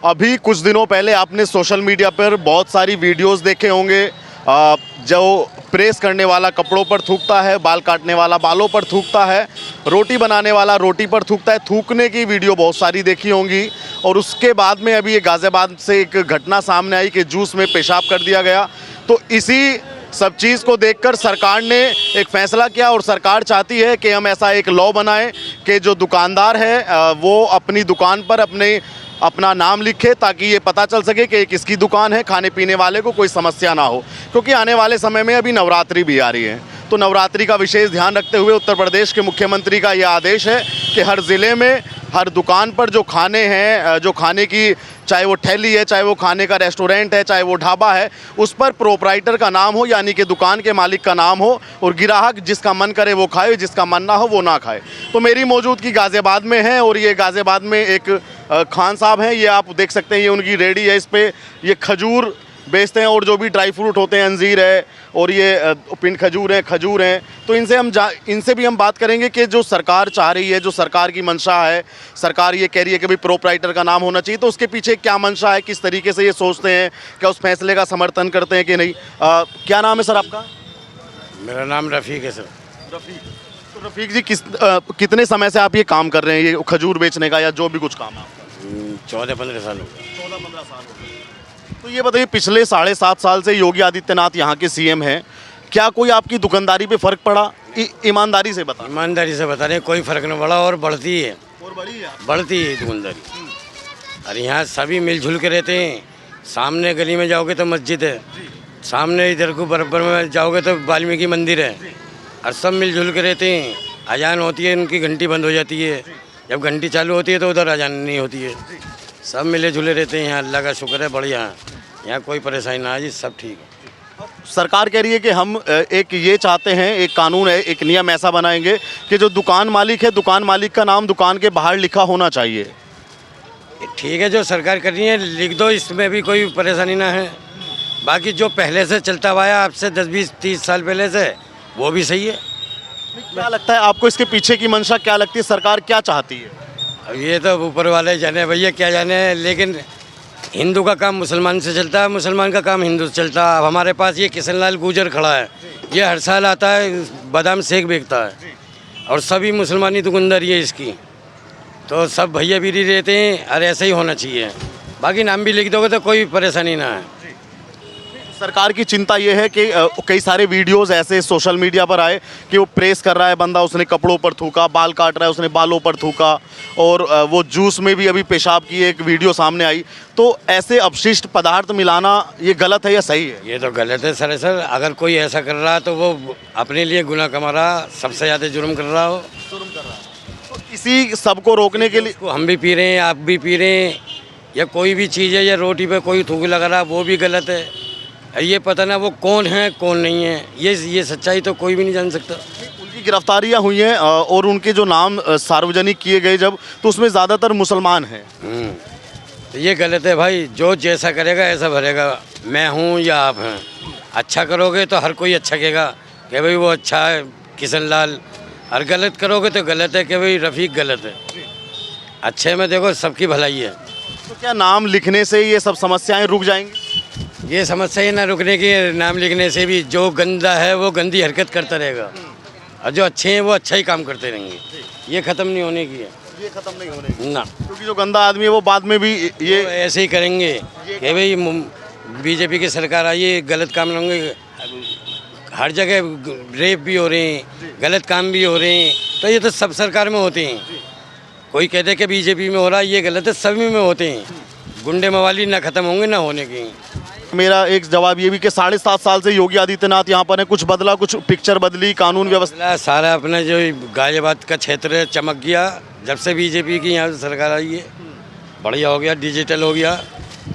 अभी कुछ दिनों पहले आपने सोशल मीडिया पर बहुत सारी वीडियोस देखे होंगे। जो प्रेस करने वाला कपड़ों पर थूकता है, बाल काटने वाला बालों पर थूकता है, रोटी बनाने वाला रोटी पर थूकता है। थूकने की वीडियो बहुत सारी देखी होंगी। और उसके बाद में अभी ये गाज़ियाबाद से एक घटना सामने आई कि जूस में पेशाब कर दिया गया। तो इसी सब चीज़ को देखकर सरकार ने एक फ़ैसला किया और सरकार चाहती है कि हम ऐसा एक लॉ बनाएं कि जो दुकानदार है वो अपनी दुकान पर अपना नाम लिखे, ताकि ये पता चल सके कि किसकी दुकान है, खाने पीने वाले को कोई समस्या ना हो। क्योंकि आने वाले समय में अभी नवरात्रि भी आ रही है, तो नवरात्रि का विशेष ध्यान रखते हुए उत्तर प्रदेश के मुख्यमंत्री का यह आदेश है कि हर ज़िले में हर दुकान पर जो खाने हैं, जो खाने की, चाहे वो ठेली है, चाहे वो खाने का रेस्टोरेंट है, चाहे वो ढाबा है, उस पर प्रोपराइटर का नाम हो, यानी कि दुकान के मालिक का नाम हो, और ग्राहक जिसका मन करे वो खाए, जिसका मन ना हो वो ना खाए। तो मेरी मौजूदगी गाज़ियाबाद में है और ये गाज़ियाबाद में एक खान साहब हैं। ये आप देख सकते हैं, ये उनकी रेडी है, इस पर ये खजूर बेचते हैं और जो भी ड्राई फ्रूट होते हैं, अंजीर है और ये पिंड खजूर हैं। तो इनसे भी हम बात करेंगे कि जो सरकार चाह रही है, जो सरकार की मंशा है, सरकार ये कह रही है कि भाई प्रोपराइटर का नाम होना चाहिए, तो उसके पीछे क्या मंशा है, किस तरीके से ये सोचते हैं, क्या उस फैसले का समर्थन करते हैं कि नहीं। क्या नाम है सर आपका? मेरा नाम रफ़ीक है सर। रफ़ीक। तो रफ़ीक जी, कितने समय से आप ये काम कर रहे हैं, ये खजूर बेचने का या जो भी कुछ काम है आपका? 14-15 साल हो गए। 14-15 साल हो गए। तो ये बताइए, पिछले 7.5 साल से योगी आदित्यनाथ यहाँ के सीएम हैं, क्या कोई आपकी दुकानदारी पे फ़र्क पड़ा? ईमानदारी से बता। ईमानदारी से बता रहे हैं, कोई फ़र्क नहीं पड़ा और बढ़ती है। और बड़ी है? बढ़ती है दुकानदारी। और यहाँ सभी मिलजुल के रहते हैं। सामने गली में जाओगे तो मस्जिद है, सामने इधर को बराबर में जाओगे तो वाल्मीकि मंदिर है, और सब मिलजुल के रहते हैं। अजान होती है, उनकी घंटी बंद हो जाती है, जब घंटी चालू होती है तो उधर अजान नहीं होती है। सब मिले जुले रहते हैं यहाँ। अल्लाह का शुक्र है, बढ़िया। यहाँ कोई परेशानी ना है जी, सब ठीक है। सरकार कह रही है कि हम एक ये चाहते हैं, एक कानून है, एक नियम ऐसा बनाएंगे कि जो दुकान मालिक है, दुकान मालिक का नाम दुकान के बाहर लिखा होना चाहिए। ठीक है, जो सरकार कर रही है लिख दो, इसमें भी कोई परेशानी ना है। बाकी जो पहले से चलता हुआ है, आपसे 10-20-30 साल पहले से, वो भी सही है। क्या लगता है आपको, इसके पीछे की मंशा क्या लगती है, सरकार क्या चाहती है? अब ये तो ऊपर वाले जाने भैया, क्या जाने। लेकिन हिंदू का काम मुसलमान से चलता है, मुसलमान का काम हिंदू से चलता है। अब हमारे पास ये किशन-लाल गुर्जर खड़ा है, ये हर साल आता है, बादाम शेक बेचता है, और सभी मुसलमानी दुकानदारी है इसकी। तो सब भैया बीरी रहते हैं, और ऐसे ही होना चाहिए। बाकी नाम भी लिख दोगे तो कोई परेशानी ना है। सरकार की चिंता ये है कि कई सारे वीडियोस ऐसे सोशल मीडिया पर आए कि वो प्रेस कर रहा है बंदा, उसने कपड़ों पर थूका, बाल काट रहा है उसने बालों पर थूका, और वो जूस में भी अभी पेशाब की एक वीडियो सामने आई। तो ऐसे अपशिष्ट पदार्थ मिलाना ये गलत है या सही है? ये तो गलत है सर। अगर कोई ऐसा कर रहा तो वो अपने लिए गुनाह कमा रहा, सबसे ज़्यादा जुर्म कर रहा हो। तो इसी सबको रोकने के लिए हम भी पी रहे हैं, आप भी पी रहे हैं, या कोई भी चीज़ है, या रोटी पे कोई थूक लगा रहा, वो भी गलत है। ये पता ना वो कौन है कौन नहीं है, ये सच्चाई तो कोई भी नहीं जान सकता। उनकी गिरफ्तारियां हुई हैं और उनके जो नाम सार्वजनिक किए गए जब, तो उसमें ज़्यादातर मुसलमान हैं। तो ये गलत है भाई। जो जैसा करेगा ऐसा भरेगा। मैं हूँ या आप हैं, अच्छा करोगे तो हर कोई अच्छा कहेगा कि भाई वो अच्छा है किशन-लाल, और गलत करोगे तो गलत है कि भाई रफ़ीक गलत है। अच्छे में देखो सबकी भलाई है। तो क्या नाम लिखने से ये सब समस्याएं रुक जाएंगी? ये समस्या ही ना रुकने की, नाम लिखने से भी जो गंदा है वो गंदी हरकत करता रहेगा, और जो अच्छे हैं वो अच्छा ही काम करते रहेंगे। ये ख़त्म नहीं होने की है। ये ख़त्म नहीं होने की ना, क्योंकि जो गंदा आदमी है वो बाद में भी ये ऐसे ही करेंगे कि भाई बीजेपी की सरकार आई है, गलत काम होंगे। हर जगह रेप भी हो रहे हैं, गलत काम भी हो रहे हैं, तो ये तो सब सरकार में होते हैं। कोई कहते कि बीजेपी में हो रहा है, ये गलत है, सभी में होते हैं। गुंडे मवाली ना ख़त्म होंगे ना होने की। मेरा एक जवाब ये भी कि 7.5 साल से योगी आदित्यनाथ यहाँ पर है, कुछ बदला, कुछ पिक्चर बदली, कानून व्यवस्था सारा अपना जो गाजियाबाद का क्षेत्र है चमक गया जब से बीजेपी की यहाँ सरकार आई है। बढ़िया हो गया, डिजिटल हो गया,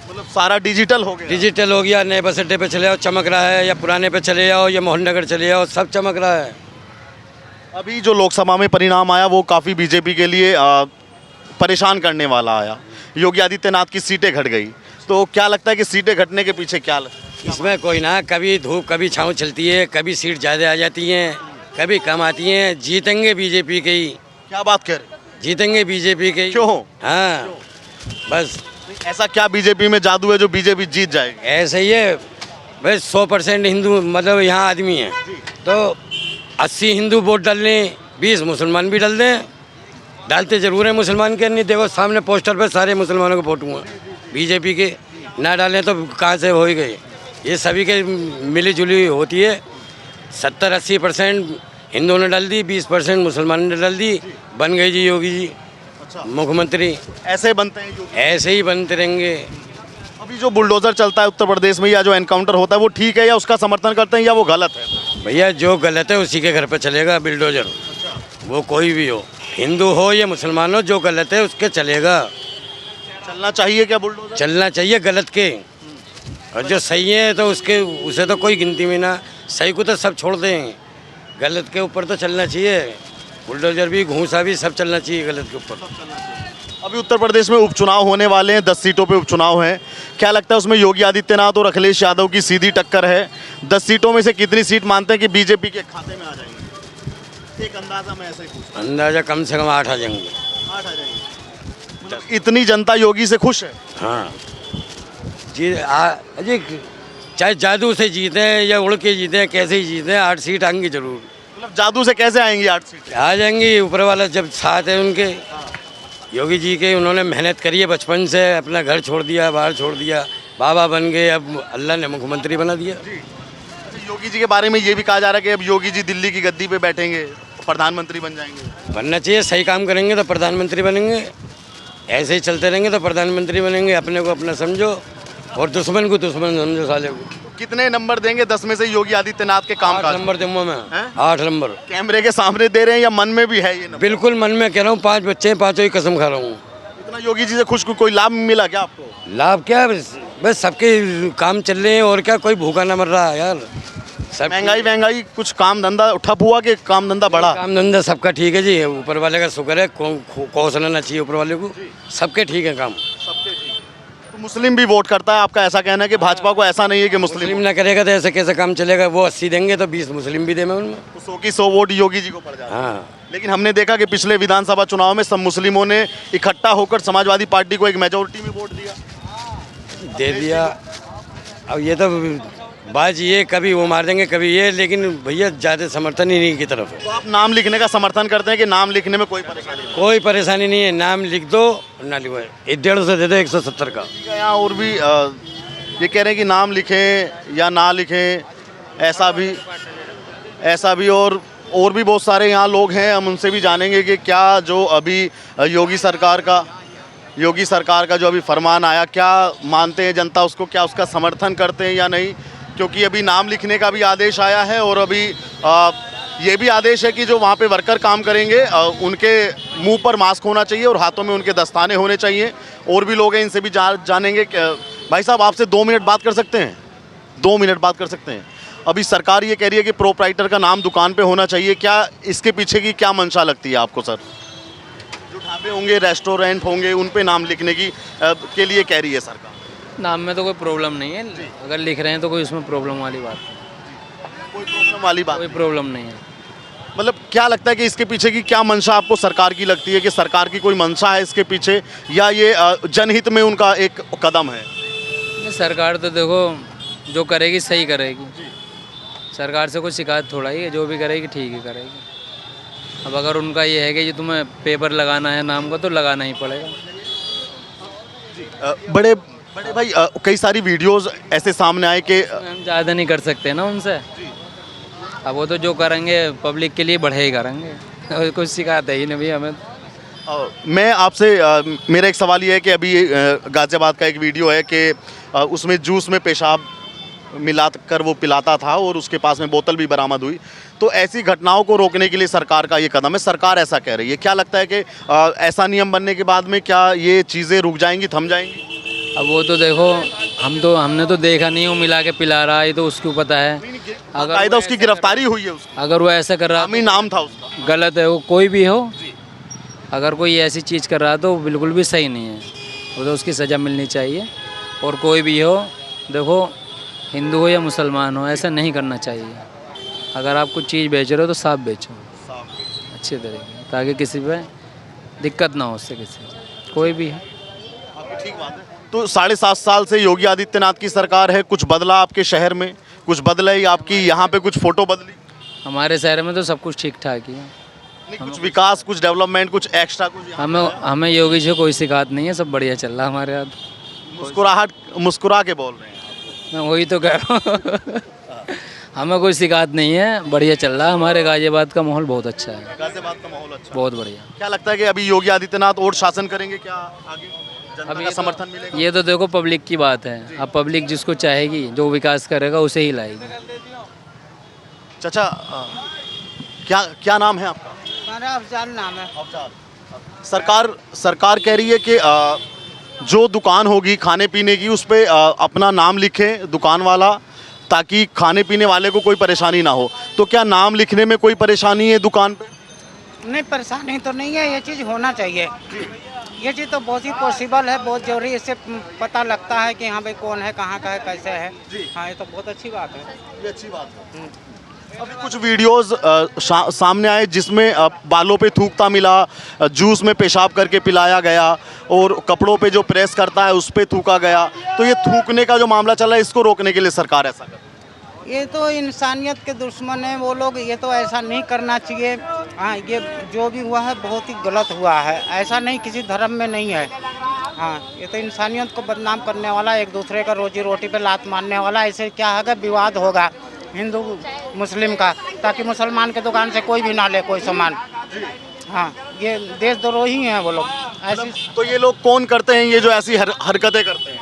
मतलब सारा डिजिटल हो गया। डिजिटल हो गया। नए बस अड्डे पे चले जाओ चमक रहा है, या पुराने पे चले जाओ, या मोहन नगर चले जाओ, सब चमक रहा है। अभी जो लोकसभा में परिणाम आया वो काफ़ी बीजेपी के लिए परेशान करने वाला आया। योगी आदित्यनाथ की सीटें घट गई, तो क्या लगता है कि सीटें घटने के पीछे क्या इसमें कोई ना, कभी धूप कभी छाँव चलती है, कभी सीट ज़्यादा आ जाती हैं, कभी कम आती हैं। जीतेंगे बीजेपी के ही। क्या बात कर रहे हैं? जीतेंगे बीजेपी के ही। क्यों? हाँ, बस ऐसा क्या बीजेपी में जादू है जो बीजेपी जीत जाएगी? ऐसे ही है भाई, 100% हिंदू मतलब यहाँ आदमी है तो 80 हिंदू वोट डालने, 20 मुसलमान भी डाल दें, डालते जरूर है मुसलमान के। नहीं देखो सामने पोस्टर पे सारे मुसलमानों के फोटो हैं, बीजेपी के ना डालें तो कहाँ से हो ही गए। ये सभी के मिली जुली होती है। 70-80% हिंदुओं ने डाल दी, 20% मुसलमानों ने डाल दी, बन गई जी योगी जी मुख्यमंत्री। ऐसे बनते हैं योगी? ऐसे ही बनते रहेंगे। अभी जो बुलडोजर चलता है उत्तर प्रदेश में या जो एनकाउंटर होता है वो ठीक है या उसका समर्थन करते हैं या वो गलत है? भैया जो गलत है उसी के घर पे चलेगा बिल्डोजर, वो कोई भी हो, हिंदू हो या मुसलमान हो, जो गलत है उसके चलेगा। चलना चाहिए क्या बुलडोजर? चलना चाहिए गलत के, और जो सही है तो उसके उसे तो कोई गिनती में ना, सही को तो सब छोड़ दें, गलत के ऊपर तो चलना चाहिए। बुलडोजर भी घूसा भी सब चलना चाहिए गलत के ऊपर। अभी उत्तर प्रदेश में उपचुनाव होने वाले हैं, 10 सीटों पे उपचुनाव हैं। क्या लगता है उसमें योगी आदित्यनाथ और अखिलेश यादव की सीधी टक्कर है? 10 सीटों में से कितनी सीट मानते हैं कि बीजेपी के खाते में आ जाएंगी? एक अंदाजा मैं ऐसे ही पूछ रहा अंदाजा कम से कम 8 आ जाएंगे। हूं। 8 आ जाएंगे। मतलब इतनी जनता योगी से खुश है? हाँ जी, अजय चाहे जादू से जीते या उड़ के जीते, कैसे ही जीते, 8 सीट आएंगी जरूर। मतलब जादू से कैसे आएंगी 8 सीट? आ जाएंगी, ऊपर वाला जब साथ है उनके, योगी जी के, उन्होंने मेहनत करी है बचपन से, अपना घर छोड़ दिया, बाहर छोड़ दिया, बाबा बन गए, अब अल्लाह ने मुख्यमंत्री बना दिया। योगी जी के बारे में ये भी कहा जा रहा है कि अब योगी जी दिल्ली की गद्दी पे बैठेंगे, प्रधानमंत्री बन जाएंगे। बनना चाहिए, सही काम करेंगे तो प्रधानमंत्री बनेंगे, ऐसे ही चलते रहेंगे तो प्रधानमंत्री बनेंगे। अपने को अपना समझो और दुश्मन को दुश्मन समझो साले को। कितने नंबर देंगे 10 में से योगी आदित्यनाथ के काम 8 नंबर दूंगा मैं, 8 नंबर। कैमरे के सामने दे रहे हैं या मन में भी है ये नंबर? बिल्कुल मन में कह रहा हूँ, 5 बच्चे हैं, 5 की कसम खा रहा हूँ। इतना योगी जी से खुश कोई लाभ मिला क्या आपको? लाभ क्या, बस सबके काम चल रहे हैं और क्या, कोई भूखा ना मर रहा है यार। सब महंगाई कुछ काम धंधा ठप हुआ कि काम धंधा बढ़ा? काम धंधा सबका ठीक है जी, ऊपर वाले का शुक्र है, कौशल ना चाहिए ऊपर वाले को, सबके ठीक है काम। तो मुस्लिम भी वोट करता है आपका ऐसा कहना है कि भाजपा को ऐसा नहीं है कि मुस्लिम ना करेगा तो ऐसे कैसे काम चलेगा? वो 80 देंगे तो 20 मुस्लिम भी देंगे उनमें, तो 100 की 100 वोट योगी जी को पड़ जाता है। हाँ। लेकिन हमने देखा कि पिछले विधानसभा चुनाव में सब मुस्लिमों ने इकट्ठा होकर समाजवादी पार्टी को एक मेजोरिटी में वोट दिया, दे दिया। अब ये तो बात ये, कभी वो मार देंगे कभी ये, लेकिन भैया ज़्यादा समर्थन ही नहीं की तरफ है। तो आप नाम लिखने का समर्थन करते हैं कि नाम लिखने में कोई परेशानी नहीं? कोई परेशानी नहीं है, नाम लिख दो ना लिखो, 150 दे दो 170 का। यहाँ और भी ये कह रहे हैं कि नाम लिखें या ना लिखें, ऐसा भी और भी बहुत सारे यहाँ लोग हैं। हम उनसे भी जानेंगे कि क्या जो अभी योगी सरकार का जो अभी फरमान आया, क्या मानते हैं जनता उसको, क्या उसका समर्थन करते हैं या नहीं? क्योंकि अभी नाम लिखने का भी आदेश आया है और अभी ये भी आदेश है कि जो वहाँ पे वर्कर काम करेंगे उनके मुंह पर मास्क होना चाहिए और हाथों में उनके दस्ताने होने चाहिए। और भी लोग हैं, इनसे भी जानेंगे। भाई साहब, आपसे 2 मिनट बात कर सकते हैं? 2 मिनट बात कर सकते हैं? अभी सरकार ये कह रही है कि प्रोप्राइटर का नाम दुकान पे होना चाहिए, क्या इसके पीछे की क्या मंशा लगती है आपको सर? जो ढाबे होंगे, रेस्टोरेंट होंगे, उन पे नाम लिखने की के लिए कह रही है सरकार। नाम में तो कोई प्रॉब्लम नहीं है, अगर लिख रहे हैं तो कोई उसमें प्रॉब्लम वाली बात नहीं। कोई प्रॉब्लम वाली बात? कोई प्रॉब्लम नहीं है। मतलब क्या लगता है कि इसके पीछे की क्या मंशा आपको सरकार की लगती है, कि सरकार की कोई मंशा है इसके पीछे या ये जनहित में उनका एक कदम है? सरकार तो देखो जो करेगी सही करेगी, सरकार से कोई शिकायत थोड़ा ही है, जो भी करेगी ठीक ही करेगी। अब अगर उनका ये है कि ये तुम्हें पेपर लगाना है नाम का तो लगाना ही पड़ेगा। बड़े भाई कई सारी वीडियोस ऐसे सामने आए कि हम ज़्यादा नहीं कर सकते ना उनसे, अब वो तो जो करेंगे पब्लिक के लिए बढ़े ही करेंगे, कोई शिकायत है ही नहीं भैया हमें। मैं आपसे मेरा एक सवाल ये है कि अभी गाज़ियाबाद का एक वीडियो है कि उसमें जूस में पेशाब मिला कर वो पिलाता था और उसके पास में बोतल भी बरामद हुई। तो ऐसी घटनाओं को रोकने के लिए सरकार का ये कदम है, सरकार ऐसा कह रही है। क्या लगता है कि ऐसा नियम बनने के बाद में क्या ये चीज़ें रुक जाएंगी, थम जाएंगी? अब वो तो देखो हमने तो देखा नहीं, वो मिला के पिला रहा है तो उसको पता है। अगर उसकी गिरफ्तारी हुई है, उसकी अगर वो ऐसा कर रहा नाम था उसका, गलत है वो, कोई भी हो, अगर कोई ऐसी चीज़ कर रहा है तो बिल्कुल भी सही नहीं है, वो तो उसकी सज़ा मिलनी चाहिए। और कोई भी हो, देखो हिंदू हो या मुसलमान हो, ऐसा नहीं करना चाहिए। अगर आप कुछ चीज़ बेच रहे हो तो साफ बेचो, अच्छे तरीके, ताकि किसी पे दिक्कत ना हो उससे, किसी कोई भी है। ठीक बात है। तो 7.5 साल से योगी आदित्यनाथ की सरकार है, कुछ बदला आपके शहर में, कुछ बदला ही आपकी यहाँ पे कुछ फोटो बदली? हमारे शहर में तो सब कुछ ठीक ठाक ही है। नहीं, कुछ विकास, कुछ डेवलपमेंट, कुछ एक्स्ट्रा, कुछ यहाँ हमें योगी से कोई शिकायत नहीं है, सब बढ़िया चल रहा है हमारे यहाँ। मुस्कुरा के बोल रहे हैं? मैं वही तो कह रहा हूँ हमें कोई शिकायत नहीं है, बढ़िया चल रहा है। हमारे गाजियाबाद का माहौल बहुत अच्छा है, गाजियाबाद का माहौल अच्छा, बहुत बढ़िया। क्या लगता है कि अभी योगी आदित्यनाथ और शासन करेंगे क्या आगे? जनता का समर्थन मिलेगा? ये तो देखो पब्लिक की बात है, अब पब्लिक जिसको चाहेगी, जो विकास करेगा उसे ही लाएगी। चाचा क्या नाम है आपका? हमारा अफजाल नाम है। सरकार कह रही है कि जो दुकान होगी खाने पीने की उस पे अपना नाम लिखे दुकान वाला, ताकि खाने पीने वाले को कोई परेशानी ना हो। तो क्या नाम लिखने में कोई परेशानी है दुकान पे? नहीं, परेशानी तो नहीं है, ये चीज़ होना चाहिए। ये चीज़ तो बहुत ही पॉसिबल है, बहुत जरूरी। इससे पता लगता है कि हाँ भाई कौन है, कहाँ का है, कैसे है। हाँ, ये तो बहुत अच्छी बात है। ये अच्छी बात है। अभी कुछ वीडियोस सामने आए जिसमें बालों पे थूकता मिला, जूस में पेशाब करके पिलाया गया और कपड़ों पे जो प्रेस करता है उस पे थूका गया। तो ये थूकने का जो मामला चला है, इसको रोकने के लिए सरकार ऐसा कर, ये तो इंसानियत के दुश्मन है वो लोग, ये तो ऐसा नहीं करना चाहिए। हाँ, ये जो भी हुआ है बहुत ही गलत हुआ है, ऐसा नहीं किसी धर्म में नहीं है। हाँ, ये तो इंसानियत को बदनाम करने वाला, एक दूसरे का रोजी रोटी पे लात मारने वाला। ऐसे क्या होगा, विवाद होगा हिंदू मुस्लिम का, ताकि मुसलमान के दुकान से कोई भी ना ले कोई सामान। हाँ, ये देशद्रोही हैं वो लोग ऐसी। तो ये लोग कौन करते हैं ये जो ऐसी हरकतें करते हैं?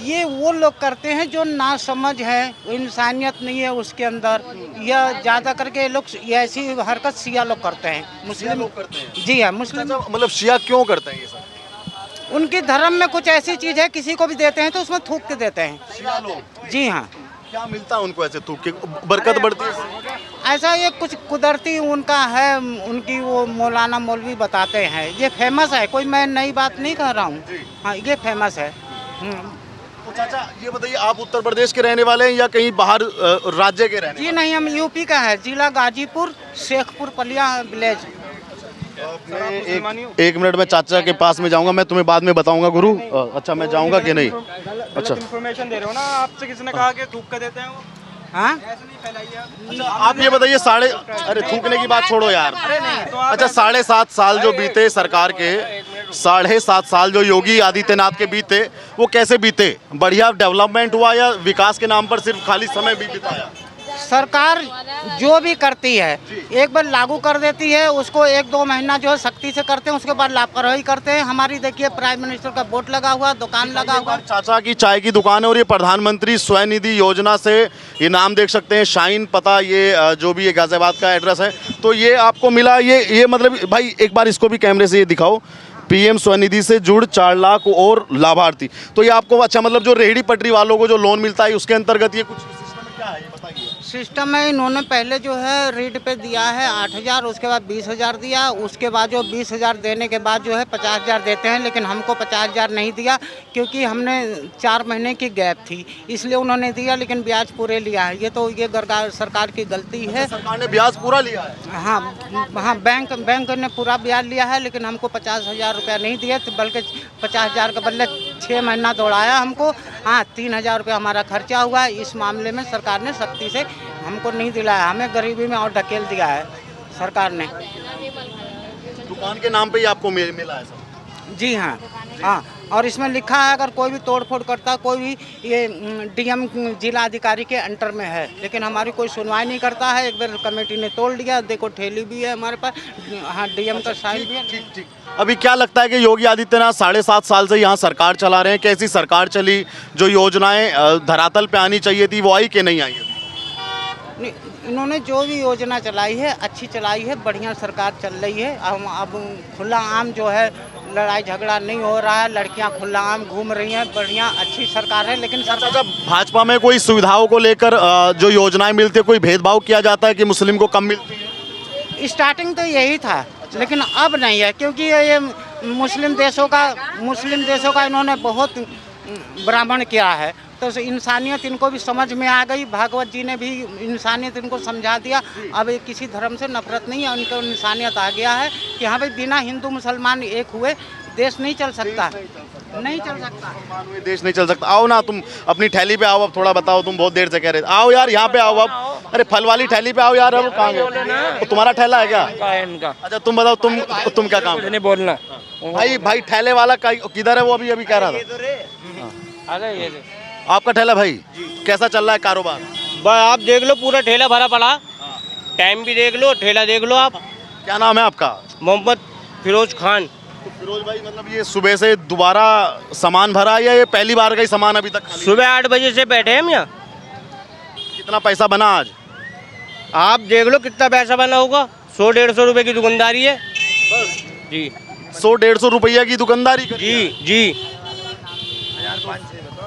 ये वो लोग करते हैं जो ना समझ है, इंसानियत नहीं है उसके अंदर। यह ज़्यादा करके ये लोग ये ऐसी हरकत शिया लोग करते हैं, मुस्लिम लोग करते हैं। जी हाँ, मुस्लिम। मतलब शिया क्यों करते हैं ये सब? उनके धर्म में कुछ ऐसी चीज़ है, किसी को भी देते हैं तो उसमें थूक के देते हैं। शिया लोग? जी हाँ। क्या मिलता है उनको ऐसे थूक के? बरकत बढ़ती है? ऐसा ये कुछ कुदरती उनका है, उनकी वो मौलाना मौलवी बताते हैं। ये फेमस है, कोई मैं नई बात नहीं कह रहा हूँ। हाँ, ये फेमस है। तो चाचा ये बताइए, आप उत्तर प्रदेश के रहने वाले हैं या कहीं बाहर राज्य के रहने? जी नहीं, हम यूपी का है, जिला गाजीपुर, शेखपुर पलिया विलेज। एक मिनट में चाचा के पास में जाऊंगा, मैं तुम्हें बाद में बताऊंगा गुरु। अच्छा, मैं जाऊंगा कि नहीं? अच्छा, इन्फॉर्मेशन दे रहे हो ना, आपसे किसी ने कहा कि थूक कर देते हैं वो। हाँ, ऐसे नहीं फैलाइए आप। अच्छा, आप ये बताइए अरे थूकने की बात छोड़ो यार। अच्छा, 7.5 साल जो बीते सरकार के, 7.5 साल जो योगी आदित्यनाथ के बीते, वो कैसे बीते? बढ़िया डेवलपमेंट हुआ या विकास के नाम पर सिर्फ खाली समय भी बिताया? सरकार जो भी करती है एक बार लागू कर देती है, उसको 1-2 महीना जो है सख्ती से करते हैं, उसके बाद लापरवाही करते हैं। हमारी देखिए प्राइम मिनिस्टर का बोर्ड लगा हुआ, दुकान लगा हुआ। चाचा की चाय की दुकान है और ये प्रधानमंत्री स्वनिधि योजना से ये नाम देख सकते हैं, शाइन पता, ये जो भी ये गाजियाबाद का एड्रेस है। तो ये आपको मिला, ये मतलब भाई एक बार इसको भी कैमरे से ये दिखाओ, पीएम स्वनिधि से जुड़ 4 लाख और लाभार्थी। तो ये आपको अच्छा मतलब जो रेहड़ी पटरी वालों को जो लोन मिलता है उसके अंतर्गत ये कुछ सिस्टम क्या है, ये बताइए। सिस्टम में इन्होंने पहले जो है रीड पे दिया है 8,000, उसके बाद 20,000 दिया, उसके बाद जो 20,000 देने के बाद जो है 50,000 देते हैं। लेकिन हमको 50,000 नहीं दिया, क्योंकि हमने 4 महीने की गैप थी, इसलिए उन्होंने दिया, लेकिन ब्याज पूरे लिया है। ये तो ये सरकार की गलती है। सरकार ने ब्याज पूरा लिया है? हाँ, बैंक ने पूरा ब्याज लिया है, लेकिन हमको 50,000 रुपया नहीं दिए, बल्कि 50,000 के बदले 6 महीना दौड़ाया हमको। हाँ, 3,000 रुपया हमारा खर्चा हुआ। इस मामले में सरकार ने सख्ती से हमको नहीं दिलाया, हमें गरीबी में और ढकेल दिया है सरकार ने। दुकान के नाम पे ही आपको मिला है सब? जी हाँ, हाँ। और इसमें लिखा है अगर कोई भी तोड़फोड़ करता, कोई भी, ये डीएम जिला अधिकारी के अंडर में है, लेकिन हमारी कोई सुनवाई नहीं करता है। एक बार कमेटी ने तोड़ लिया, देखो ठेली भी है हमारे पास। हाँ, डीएम का साइन भी है। ठीक। अभी क्या लगता है कि योगी आदित्यनाथ 7.5 साल से यहाँ सरकार चला रहे हैं, कैसी सरकार चली? जो योजनाएं धरातल पे आनी चाहिए थी वो आई कि नहीं आई? नहीं, इन्होंने जो भी योजना चलाई है अच्छी चलाई है, बढ़िया सरकार चल रही है। अब खुला आम जो है, लड़ाई झगड़ा नहीं हो रहा है, लड़कियां खुला आम घूम रही हैं, बढ़िया अच्छी सरकार है। लेकिन सरकार भाजपा में कोई सुविधाओं को लेकर जो योजनाएं मिलती है, कोई भेदभाव किया जाता है कि मुस्लिम को कम मिलती है? स्टार्टिंग तो यही था, लेकिन अब नहीं है, क्योंकि ये मुस्लिम देशों का इन्होंने बहुत ब्राह्मण किया है। तो इंसानियत इनको भी समझ में आ गई, भागवत जी ने भी इंसानियत इनको समझा दिया। अब किसी धर्म से नफरत नहीं है, उनको इंसानियत आ गया है कि हाँ भाई बिना हिंदू मुसलमान एक हुए देश नहीं चल सकता, नहीं चल सकता। मानो ये देश नहीं चल सकता। आओ ना तुम अपनी थैली पे आओ, अब थोड़ा बताओ, तुम बहुत देर से कह रहे थे। आओ यार यहाँ पे आओ अब, अरे फल वाली थैली पे आओ यार। अब कहाँ गए? तुम्हारा ठेला है क्या? इनका अच्छा तुम बताओ, तुम क्या काम? नहीं बोलना भाई ठेले वाला किधर है? वो अभी कह रहा था। आपका ठेला भाई कैसा चल रहा है कारोबार? आप देख लो, पूरा ठेला भरा पड़ा, टाइम भी देख लो, ठेला देख लो आप। क्या नाम है आपका? मोहम्मद फिरोज खान। तो फिरोज भाई मतलब ये सुबह से दोबारा सामान भरा है या ये पहली बार का ही सामान अभी तक खाली? सुबह 8 बजे से बैठे हैं हम यहाँ। कितना पैसा बना आज? आप देख लो कितना पैसा बना होगा, 100-150 रुपए की दुकानदारी है जी। 100-150 रुपया की दुकानदारी करी है? जी जी।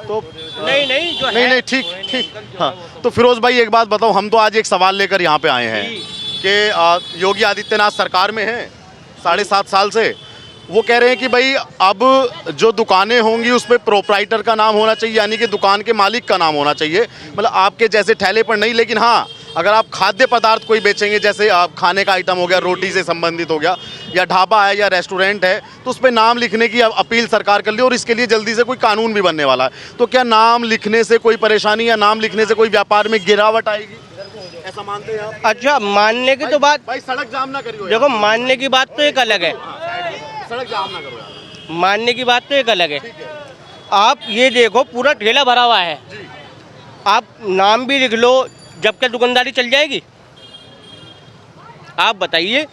तो नहीं जो नहीं है। नहीं ठीक। हाँ तो फिरोज भाई एक बात बताओ, हम तो आज एक सवाल लेकर यहाँ पे आए हैं कि योगी आदित्यनाथ सरकार में हैं 7.5 साल से। वो कह रहे हैं कि भाई अब जो दुकानें होंगी उस पर प्रोप्राइटर का नाम होना चाहिए, यानी कि दुकान के मालिक का नाम होना चाहिए। मतलब आपके जैसे ठेले पर नहीं, लेकिन हाँ अगर आप खाद्य पदार्थ कोई बेचेंगे, जैसे आप खाने का आइटम हो गया, रोटी से संबंधित हो गया, या ढाबा है या रेस्टोरेंट है, तो उस पर नाम लिखने की अपील सरकार कर ली और इसके लिए जल्दी से कोई कानून भी बनने वाला है। तो क्या नाम लिखने से कोई परेशानी या नाम लिखने से कोई व्यापार में गिरावट आएगी, ऐसा मानते हैं आप? अच्छा, मानने की तो बात, भाई सड़क जाम ना करियो। देखो मानने की बात तो एक अलग है, सड़क जाम ना करो यार। मानने की बात तो एक अलग है। आप ये देखो पूरा ठेला भरा हुआ है, आप नाम भी लिख लो, जब क्या दुकानदारी चल जाएगी? आप बताइए,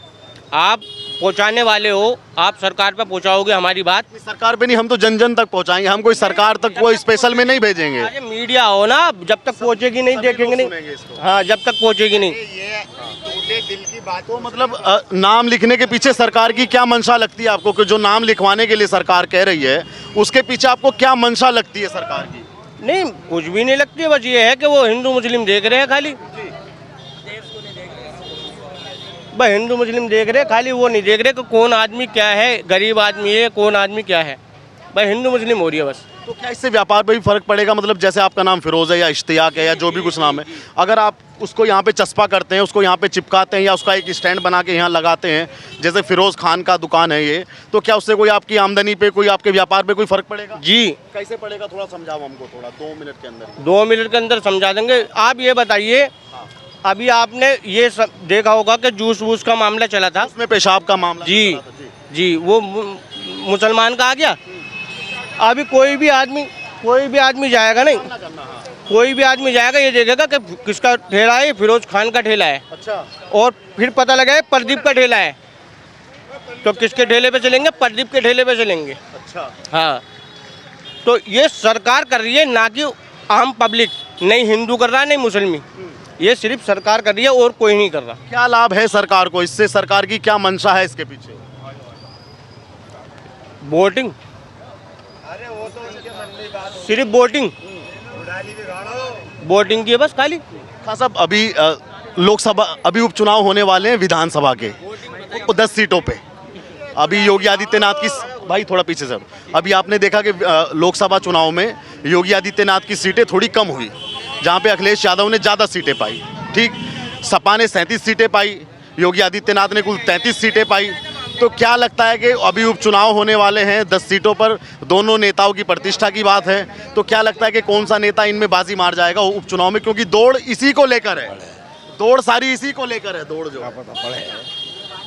आप पहुंचाने वाले हो, आप सरकार पे पहुंचाओगे हमारी बात? सरकार पे नहीं, हम तो जन जन तक पहुंचाएंगे, हम कोई सरकार तक कोई स्पेशल में नहीं भेजेंगे। अरे मीडिया हो ना, जब तक पहुंचेगी नहीं देखेंगे नहीं। हाँ, जब तक पहुंचेगी नहीं। दिल की बात हो, मतलब नाम लिखने के पीछे सरकार की क्या मंशा लगती है आपको? कि जो नाम लिखवाने के लिए सरकार कह रही है उसके पीछे आपको क्या मंशा लगती है सरकार की? नहीं, कुछ भी नहीं लगती है, बस ये है कि वो हिंदू मुस्लिम देख रहे हैं खाली। बस हिंदू मुस्लिम देख रहे हैं खाली, वो नहीं देख रहे कि कौन आदमी क्या है, गरीब आदमी है, कौन आदमी क्या है। बस हिंदू मुस्लिम हो रही है बस। तो क्या इससे व्यापार पे भी फर्क पड़ेगा? मतलब जैसे आपका नाम फिरोज है या इश्तियाक है या जो भी कुछ नाम है, अगर आप उसको यहाँ पे चस्पा करते हैं, उसको यहाँ पे चिपकाते हैं या उसका एक स्टैंड बना के यहाँ लगाते हैं, जैसे फिरोज खान का दुकान है ये, तो क्या उससे कोई आपकी आमदनी पे, कोई आपके व्यापार पे कोई फर्क पड़ेगा? जी। कैसे पड़ेगा, थोड़ा समझाओ हमको, थोड़ा 2 मिनट के अंदर। 2 मिनट के अंदर समझा देंगे। आप ये बताइए, अभी आपने ये देखा होगा कि जूस वूस का मामला चला था, उसमें पेशाब का मामला जी चला था, जी, वो मुसलमान का आ गया। अभी कोई भी आदमी जाएगा नहीं, कोई भी आदमी जाएगा, ये देखेगा कि किसका ठेला है, फिरोज खान का ठेला है। अच्छा। और फिर पता लगा है प्रदीप का ठेला है, तो किसके ठेले पे चलेंगे? प्रदीप के ठेले पे चलेंगे। अच्छा। हाँ, तो ये सरकार कर रही है, ना कि आम पब्लिक। नहीं हिंदू कर रहा है, नहीं मुसलमान, ये सिर्फ सरकार कर रही है और कोई नहीं कर रहा। क्या लाभ है सरकार को इससे? सरकार की क्या मंशा है इसके पीछे? वोटिंग, सिर्फ वोटिंग की है बस खाली। खान साहब, अभी लोकसभा, अभी उपचुनाव होने वाले हैं विधानसभा के 10 सीटों पे। अभी योगी आदित्यनाथ की, भाई थोड़ा पीछे से, अभी आपने देखा कि लोकसभा चुनाव में योगी आदित्यनाथ की सीटें थोड़ी कम हुई, जहाँ पे अखिलेश यादव ने ज़्यादा सीटें पाई। ठीक, सपा ने 37 सीटें पाई, योगी आदित्यनाथ ने कुल 33 सीटें पाई। तो क्या लगता है कि अभी उपचुनाव होने वाले हैं 10 सीटों पर, दोनों नेताओं की प्रतिष्ठा की बात है, तो क्या लगता है कि कौन सा नेता इनमें बाजी मार जाएगा उपचुनाव में? क्योंकि दौड़ इसी को लेकर है, दौड़ सारी इसी को लेकर है, दौड़ जो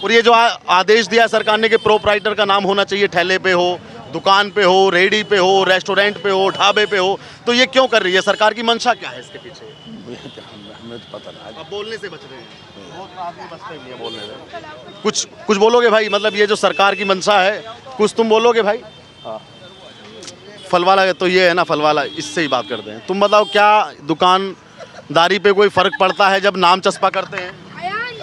और ये जो आदेश दिया सरकार ने कि प्रोप्राइटर का नाम होना चाहिए, ठेले पे हो, दुकान पे हो, रेहड़ी पे हो, रेस्टोरेंट पे हो, ढाबे पे हो, तो ये क्यों कर रही है सरकार? की मंशा क्या है इसके पीछे? हमें तो पता नहीं। अब बोलने से बच रहे हैं, बहुत आदमी बचते नहीं है बोलने से। कुछ बोलोगे भाई? मतलब ये जो सरकार की मंशा है, कुछ तुम बोलोगे भाई? हाँ, फल वाला तो ये है ना, फल वाला, इससे ही बात करते हैं। तुम बताओ, क्या दुकानदारी पे कोई फर्क पड़ता है जब नाम चस्पा करते हैं?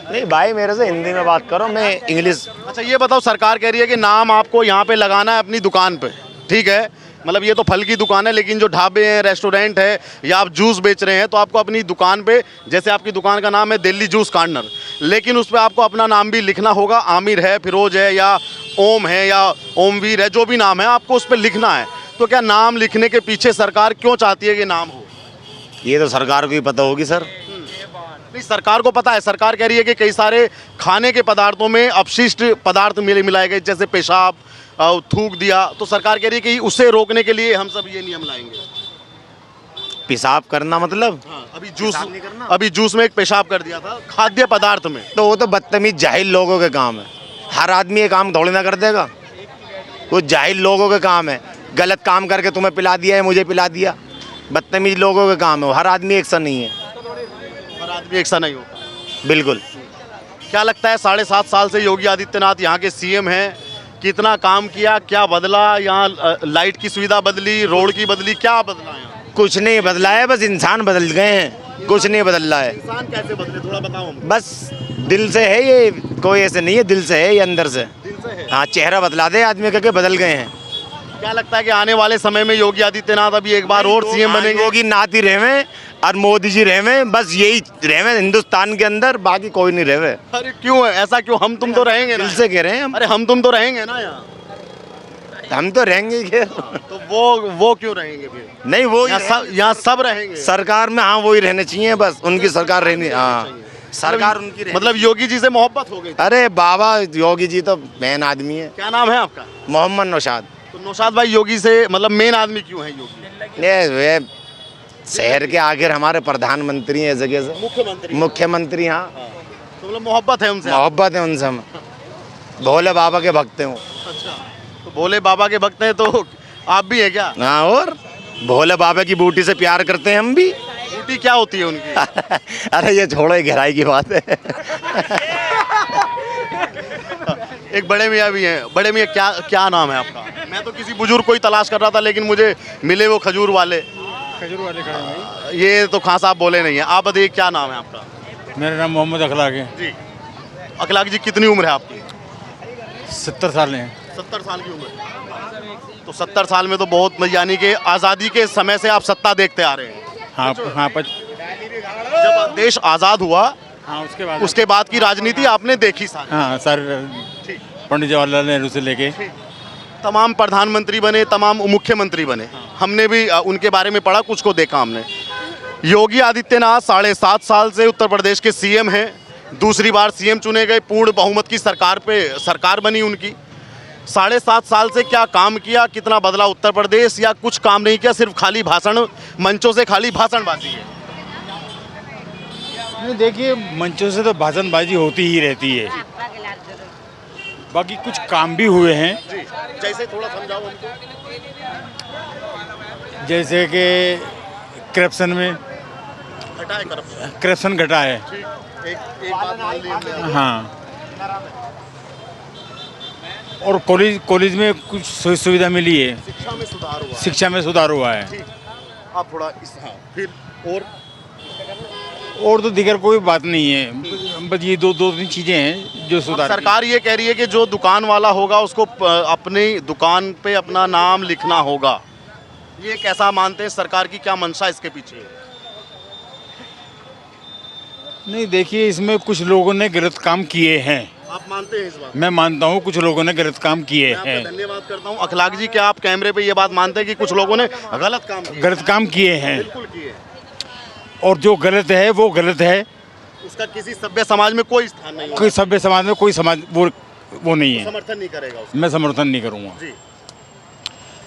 नहीं भाई, मेरे से हिंदी में बात करो, मैं इंग्लिश। अच्छा ये बताओ, सरकार कह रही है कि नाम आपको यहाँ पे लगाना है अपनी दुकान पे, ठीक है, मतलब ये तो फल की दुकान है, लेकिन जो ढाबे हैं, रेस्टोरेंट है, या आप जूस बेच रहे हैं, तो आपको अपनी दुकान पे, जैसे आपकी दुकान का नाम है दिल्ली जूस कॉर्नर, लेकिन उस पर आपको अपना नाम भी लिखना होगा। आमिर है, फिरोज है, या ओम है, या ओमवीर है, जो भी नाम है आपको उस पर लिखना है। तो क्या नाम लिखने के पीछे सरकार क्यों चाहती है कि नाम हो? ये तो सरकार को ही पता होगी सर। नहीं, सरकार को पता है। सरकार कह रही है कि कई सारे खाने के पदार्थों में अपशिष्ट पदार्थ मिलाए गए, जैसे पेशाब, थूक दिया, तो सरकार कह रही है कि उसे रोकने के लिए हम सब ये नियम लाएंगे। पेशाब करना मतलब हाँ, अभी जूस में एक पेशाब कर दिया था खाद्य पदार्थ में। तो वो तो बदतमीज जाहिल लोगों के काम है। हर आदमी ये काम थोड़ी ना कर देगा, वो जाहिल लोगों के काम है। गलत काम करके तुम्हें पिला दिया है, मुझे पिला दिया, बदतमीज लोगों के काम है। हर आदमी एक सा नहीं है, हर आदमी एक सा नहीं होता। बिल्कुल। क्या लगता है 7.5 साल से योगी आदित्यनाथ यहाँ के सीएम हैं, कितना काम किया, क्या बदला? यहाँ लाइट की सुविधा बदली, रोड की बदली, क्या बदला यहाँ? कुछ नहीं बदला है, बस इंसान बदल गए हैं, कुछ नहीं बदल रहा है। इंसान कैसे बदले, थोड़ा बताओ हमको। बस दिल से है ये, कोई ऐसे नहीं है, दिल से है ये, अंदर से। दिल से है। हाँ, चेहरा बदला दे आदमी का, बदल गए हैं। क्या लगता है कि आने वाले समय में योगी आदित्यनाथ अभी एक बार और सीएम बनेंगे? योगी नाथ ही रहें और मोदी जी रहें, बस यही रहें हिंदुस्तान के अंदर, बाकी कोई नहीं रहे। अरे क्यों है ऐसा, क्यों? हम तुम तो रहेंगे ना। दिल से कह रहे हैं हम। अरे हम तुम तो रहेंगे ना यहाँ। हम तो रहेंगे क्या? तो वो क्यों रहेंगे फिर? नहीं, वो यहाँ सब रहेंगे सरकार में। हाँ, वो ही रहने चाहिए, बस उनकी सरकार रहनी। हाँ, सरकार उनकी रहनी। मतलब योगी जी से मोहब्बत हो गई। अरे बाबा, योगी जी तो मेन आदमी है। क्या नाम है आपका? मोहम्मद नौशाद। तो नौशाद भाई, योगी से मतलब मेन आदमी क्यों है योगी? ये वे शहर के आखिर हमारे प्रधानमंत्री हैं, इस जगह से मुख्यमंत्री। हाँ, तो मतलब मोहब्बत है उनसे? मोहब्बत है उनसे, हम भोले बाबा के भक्त हैं। अच्छा, तो भोले बाबा के भक्त हैं, तो आप भी हैं क्या? हाँ, और भोले बाबा की बूटी से प्यार करते हैं हम भी। बूटी क्या होती है उनकी? अरे ये छोड़ो, ये गहराई की बात है। एक बड़े मियाँ भी हैं। बड़े मियाँ, क्या नाम है आपका? मैं तो किसी बुजुर्ग को ही तलाश कर रहा था, लेकिन मुझे मिले वो खजूर वाले खड़े हैं। ये तो खास आप बोले नहीं है। आप बताइए क्या नाम है आपका? मेरा नाम मोहम्मद अखलाक है जी। अखलाक जी, कितनी उम्र है आपकी? 70 साल हैं। 70 साल की उम्र। तो 70 साल में तो बहुत, यानी कि आज़ादी के समय से आप सत्ता देखते आ रहे हैं। हाँ हाँ, जब देश आज़ाद हुआ, हाँ, उसके बाद की राजनीति आपने देखी सारी। हाँ सर, पंडित जवाहरलाल नेहरू से लेके तमाम प्रधानमंत्री बने, तमाम मुख्यमंत्री बने, हमने भी उनके बारे में पढ़ा, कुछ को देखा हमने। योगी आदित्यनाथ 7.5 साल से उत्तर प्रदेश के सीएम हैं, दूसरी बार सीएम चुने गए, पूर्ण बहुमत की सरकार बनी उनकी। 7.5 साल से क्या काम किया, कितना बदला उत्तर प्रदेश, या कुछ काम नहीं किया, सिर्फ खाली भाषण, मंचों से खाली भाषणबाजी है? नहीं, देखिए, मंचों से तो भाषणबाजी होती ही रहती है, बाकी कुछ काम भी हुए हैं। जी, जैसे थोड़ा समझाओ हमको। जैसे कि करप्शन में घटा है, करप्शन घटा है। एक बात मान ली हमने। हाँ, और कॉलेज में कुछ सुविधा मिली है, शिक्षा में सुधार हुआ। शिक्षा में सुधार हुआ है। ठीक, आप थोड़ा हाँ, फिर और तो दिगर कोई बात नहीं है, बस ये दो तीन चीज़ें हैं जो सुधार। सरकार ये कह रही है कि जो दुकान वाला होगा उसको अपनी दुकान पे अपना नाम लिखना होगा। ये कैसा मानते हैं, सरकार की क्या मंशा इसके पीछे है? नहीं, देखिए, इसमें कुछ लोगों ने गलत काम किए हैं। आप मानते हैं इस बात? मैं मानता हूँ कुछ लोगों ने गलत काम किए मैं हैं। आपका धन्यवाद करता हूँ। अखलाक जी, क्या आप कैमरे पे ये बात मानते हैं कि कुछ लोगों ने गलत काम किए हैं? बिल्कुल किए। और जो गलत है वो गलत है, उसका किसी सभ्य समाज में कोई स्थान नहीं है। कोई सभ्य समाज में कोई समाज वो नहीं है। समर्थन नहीं करेगा उसका। मैं समर्थन नहीं करूँगा। जी।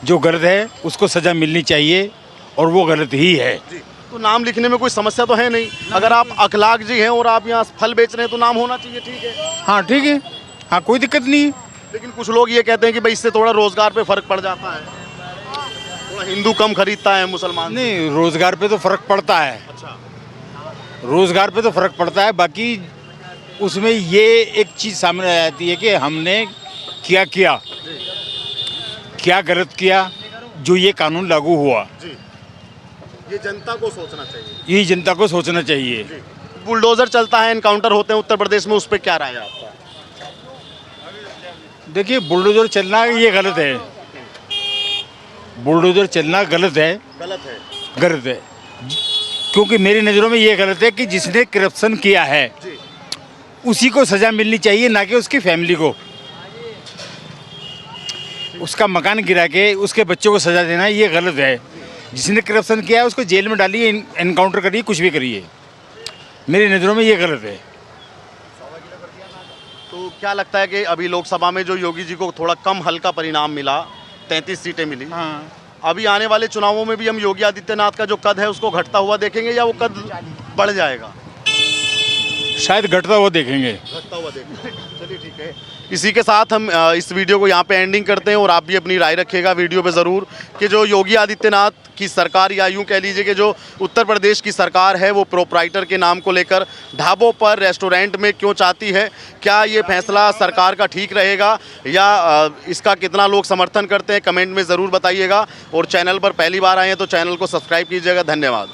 जो गलत है उसको सजा मिलनी चाहिए, और वो गलत ही है। जी। तो नाम लिखने में कोई समस्या तो है नहीं? अगर आप अखलाक जी हैं और आप यहाँ फल बेच रहे हैं तो नाम होना चाहिए, ठीक है? हाँ, ठीक है, हाँ, कोई दिक्कत नहीं है। लेकिन कुछ लोग ये कहते हैं कि भाई इससे थोड़ा रोजगार पे फर्क पड़ जाता है, थोड़ा हिंदू कम खरीदता है मुसलमान से। नहीं, रोजगार पे तो फर्क पड़ता है। अच्छा। रोजगार पे तो फर्क पड़ता है, बाकी उसमें ये एक चीज़ सामने आ जाती है कि हमने क्या गलत किया जो ये कानून लागू हुआ। जी। ये जनता को सोचना चाहिए। यही जनता को सोचना चाहिए। बुलडोजर चलता है, एनकाउंटर होते हैं उत्तर प्रदेश में, उस पर क्या राय है आपका? देखिए, बुलडोजर चलना ये गलत है। बुलडोजर चलना गलत है। गलत है, क्योंकि मेरी नज़रों में ये गलत है कि जिसने करप्शन किया है उसी को सज़ा मिलनी चाहिए, ना कि उसकी फैमिली को। उसका मकान गिरा के उसके बच्चों को सज़ा देना ये गलत है। जिसने करप्शन किया है उसको जेल में डालिए, एनकाउंटर करिए, कुछ भी करिए। मेरी नज़रों में ये गलत है। तो क्या लगता है कि अभी लोकसभा में जो योगी जी को थोड़ा कम हल्का परिणाम मिला, 33 सीटें मिली, अभी आने वाले चुनावों में भी हम योगी आदित्यनाथ का जो कद है उसको घटता हुआ देखेंगे या वो कद बढ़ जाएगा? शायद घटता हुआ देखेंगे। घटता हुआ देखेंगे। चलिए ठीक है, इसी के साथ हम इस वीडियो को यहाँ पे एंडिंग करते हैं और आप भी अपनी राय रखिएगा वीडियो पे ज़रूर कि जो योगी आदित्यनाथ की सरकार या यूँ कह लीजिए कि जो उत्तर प्रदेश की सरकार है वो प्रोप्राइटर के नाम को लेकर ढाबों पर, रेस्टोरेंट में क्यों चाहती है, क्या ये फैसला सरकार का ठीक रहेगा या इसका कितना लोग समर्थन करते हैं, कमेंट में ज़रूर बताइएगा। और चैनल पर पहली बार आए हैं तो चैनल को सब्सक्राइब कीजिएगा। धन्यवाद।